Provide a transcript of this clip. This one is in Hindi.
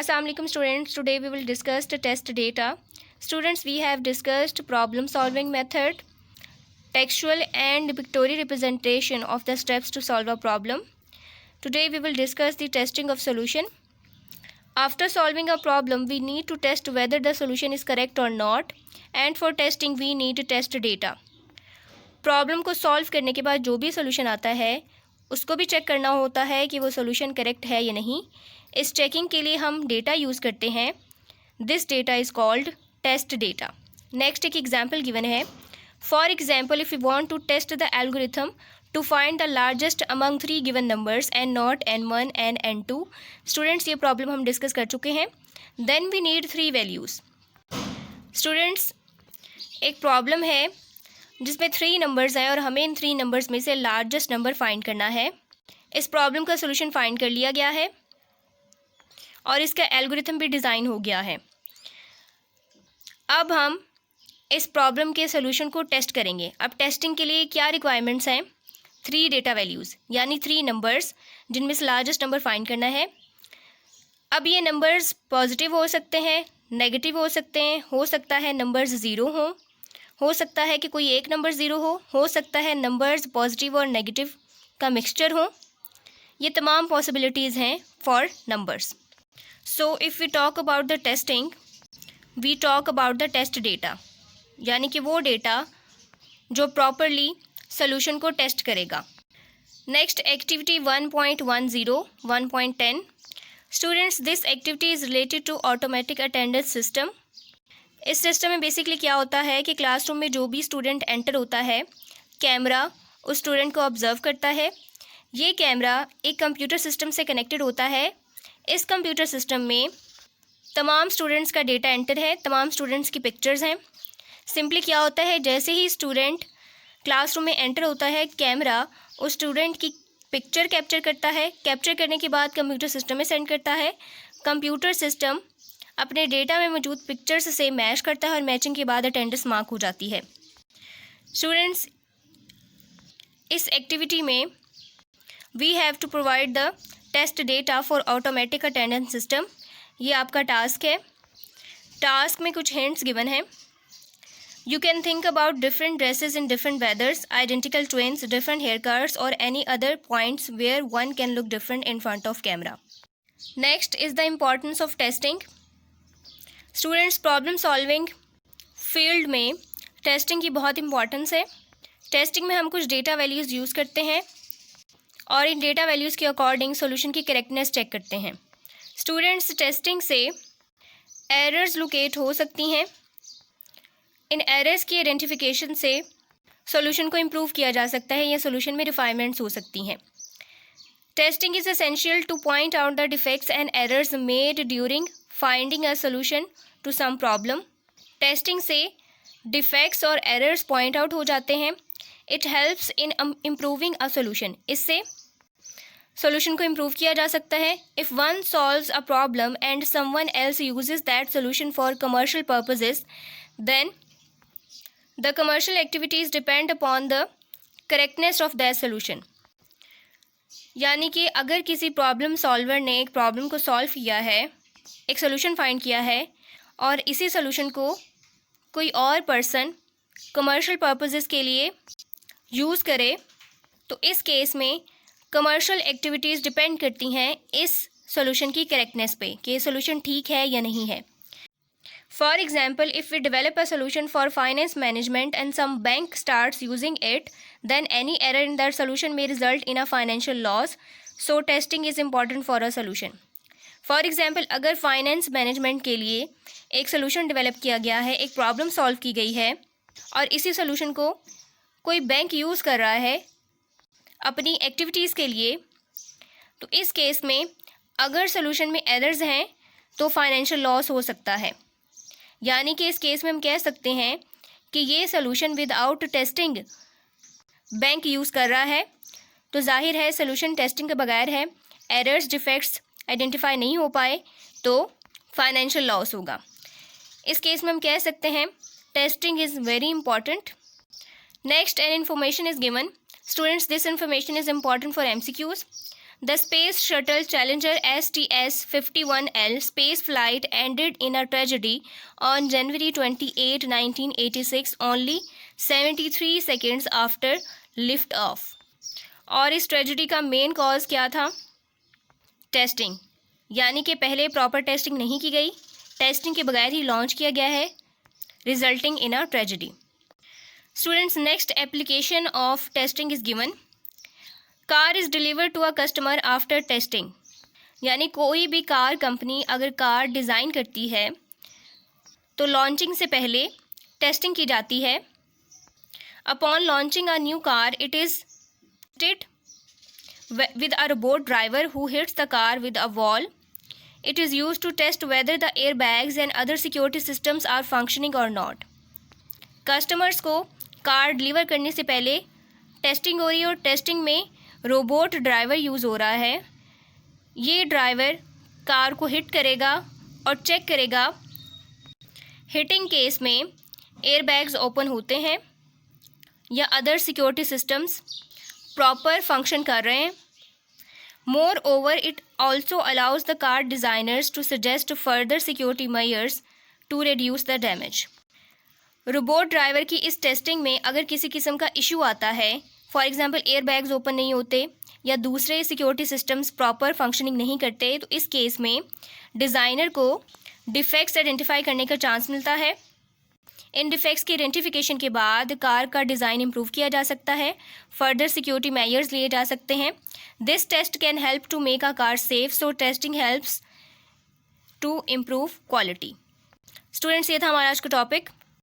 Assalamualaikum students, today we will discuss the test data. Students, we have discussed problem solving method, textual and pictorial representation of the steps to solve a problem. Today we will discuss the testing of solution. After solving a problem, we need to test whether the solution is correct or not, and for testing we need to test data. Problem को सॉल्व करने के बाद जो भी सोल्यूशन आता है उसको भी चेक करना होता है कि वो सोल्यूशन करेक्ट है या नहीं. इस चेकिंग के लिए हम डेटा यूज़ करते हैं. This data is called test data. Next एक एग्जांपल गिवन है. For example, if you want to test the algorithm to find the largest among 3 given numbers and not n1 and n2. Students, ये प्रॉब्लम हम डिस्कस कर चुके हैं. Then we need 3 values. Students, एक प्रॉब्लम है जिसमें 3 नंबर्स हैं और हमें इन 3 नंबर्स में से लार्जेस्ट नंबर फाइंड करना है. इस प्रॉब्लम का सोल्यूशन फाइंड कर लिया गया है और इसका एल्गोरिथम भी डिज़ाइन हो गया है. अब हम इस प्रॉब्लम के सोल्यूशन को टेस्ट करेंगे. अब टेस्टिंग के लिए क्या रिक्वायरमेंट्स हैं? 3 डेटा वैल्यूज़, यानी 3 नंबर्स जिनमें से लार्जेस्ट नंबर फाइंड करना है. अब ये नंबर्स पॉजिटिव हो सकते हैं, नेगेटिव हो सकते हैं, हो सकता है नंबर्स ज़ीरो हो सकता है कि कोई एक नंबर ज़ीरो हो सकता है नंबर्स पॉजिटिव और नेगेटिव का मिक्सचर हो. ये तमाम पॉसिबिलिटीज़ हैं for numbers. So if we talk about the testing, we talk about the test data, यानी कि वो डेटा जो प्रॉपरली सोल्यूशन को टेस्ट करेगा. Next activity 1.10 1.10. Students, this activity is related to automatic attendance system. इस सिस्टम में बेसिकली क्या होता है कि क्लासरूम में जो भी स्टूडेंट एंटर होता है, कैमरा उस स्टूडेंट को ऑब्ज़र्व करता है. ये कैमरा एक कंप्यूटर सिस्टम से कनेक्टेड होता है. इस कंप्यूटर सिस्टम में तमाम स्टूडेंट्स का डेटा एंटर है, तमाम स्टूडेंट्स की पिक्चर्स हैं. सिंपली क्या होता है, जैसे ही स्टूडेंट क्लासरूम में एंटर होता है, कैमरा उस स्टूडेंट की पिक्चर कैप्चर करता है. कैप्चर करने के बाद कंप्यूटर सिस्टम में सेंड करता है. कंप्यूटर सिस्टम अपने डेटा में मौजूद पिक्चर्स से मैच करता है और मैचिंग के बाद अटेंडेंस मार्क हो जाती है. स्टूडेंट्स, इस एक्टिविटी में we have to provide the test data for automatic attendance system. ये आपका टास्क है. टास्क में कुछ हिंट्स गिवन हैं. You can think about different dresses in different weathers, identical twins, different hair cuts और any other points where one can look different in front of camera. Next is the importance of testing. Students, problem solving field में टेस्टिंग की बहुत इंपॉर्टेंस है. टेस्टिंग में हम कुछ डेटा वैल्यूज़ यूज़ करते हैं और इन डेटा वैल्यूज़ के अकॉर्डिंग सॉल्यूशन की करेक्टनेस चेक करते हैं. स्टूडेंट्स, टेस्टिंग से एरर्स लोकेट हो सकती हैं. इन एरर्स की आइडेंटिफिकेशन से सॉल्यूशन को इम्प्रूव किया जा सकता है या सॉल्यूशन में रिफाइनमेंट्स हो सकती हैं. Testing is essential to point out the defects and errors made during finding a solution to some problem. Testing से डिफेक्ट्स और एरर्स पॉइंट आउट हो जाते हैं. It helps in improving a solution. इससे सोल्यूशन को इम्प्रूव किया जा सकता है. If one solves a problem and someone else uses that solution for commercial purposes, then the commercial activities depend upon the correctness of that solution. यानी कि अगर किसी प्रॉब्लम सॉल्वर ने एक प्रॉब्लम को सॉल्व किया है, एक सोल्यूशन फाइंड किया है और इसी सोल्यूशन को कोई और पर्सन कमर्शियल पर्पसेस के लिए यूज़ करे, तो इस केस में कमर्शियल एक्टिविटीज़ डिपेंड करती हैं इस सोल्यूशन की करेक्टनेस पे कि ये सोल्यूशन ठीक है या नहीं है. For example, if we develop a solution for finance management and some bank starts using it, then any error in that solution may result in a financial loss. So testing is important for a solution. For example, अगर फाइनेंस मैनेजमेंट के लिए एक सोल्यूशन डेवलप किया गया है, एक प्रॉब्लम सॉल्व की गई है और इसी सोल्यूशन को कोई बैंक यूज़ कर रहा है अपनी एक्टिविटीज़ के लिए, तो इस केस में अगर सोल्यूशन में एरर्स हैं तो फाइनेंशियल लॉस हो सकता है. यानी कि इस केस में हम कह सकते हैं कि ये solution without testing bank use कर रहा है, तो जाहिर है सोल्यूशन टेस्टिंग के बगैर है. एरर्स डिफेक्ट्स आइडेंटिफाई नहीं हो पाए तो फाइनेंशियल लॉस होगा. इस केस में हम कह सकते हैं testing is very important. Next, an information is given. Students, this information is important for MCQs. The Space Shuttle Challenger STS-51L space flight ended in a tragedy on January 28, 1986, only 73 seconds after lift off. और इस ट्रेजिडी का मेन कॉज क्या था? टेस्टिंग, यानी कि पहले प्रॉपर टेस्टिंग नहीं की गई, टेस्टिंग के बगैर ही लॉन्च किया गया है, resulting in a tragedy. Students, next application of testing is given. Car is delivered to a customer after testing, यानी कोई भी कार कंपनी अगर कार डिज़ाइन करती है तो लॉन्चिंग से पहले टेस्टिंग की जाती है. Upon launching a new car it is tested with a robot driver who hits the car with a wall. It is used to test whether the airbags and other security systems are functioning or not. Customers को कार डिलीवर करने से पहले टेस्टिंग हो रही है और टेस्टिंग में रोबोट ड्राइवर यूज़ हो रहा है. ये ड्राइवर कार को हिट करेगा और चेक करेगा हिटिंग केस में एयरबैग्स ओपन होते हैं या other security systems proper function कर रहे हैं. Moreover it also allows the car designers to suggest further security measures to reduce the damage. Robot driver की इस टेस्टिंग में अगर किसी किस्म का इशू आता है, फॉर एग्जांपल एयरबैग्स ओपन नहीं होते या दूसरे सिक्योरिटी सिस्टम्स प्रॉपर फंक्शनिंग नहीं करते, तो इस केस में डिज़ाइनर को डिफेक्ट्स आइडेंटिफाई करने का चांस मिलता है. इन डिफेक्ट्स के आइडेंटिफिकेशन के बाद कार का डिज़ाइन इम्प्रूव किया जा सकता है, फर्दर सिक्योरिटी मेजर्स लिए जा सकते हैं. This test can help to make a car safe, so testing helps to improve quality. Students, ये था हमारा आज का टॉपिक.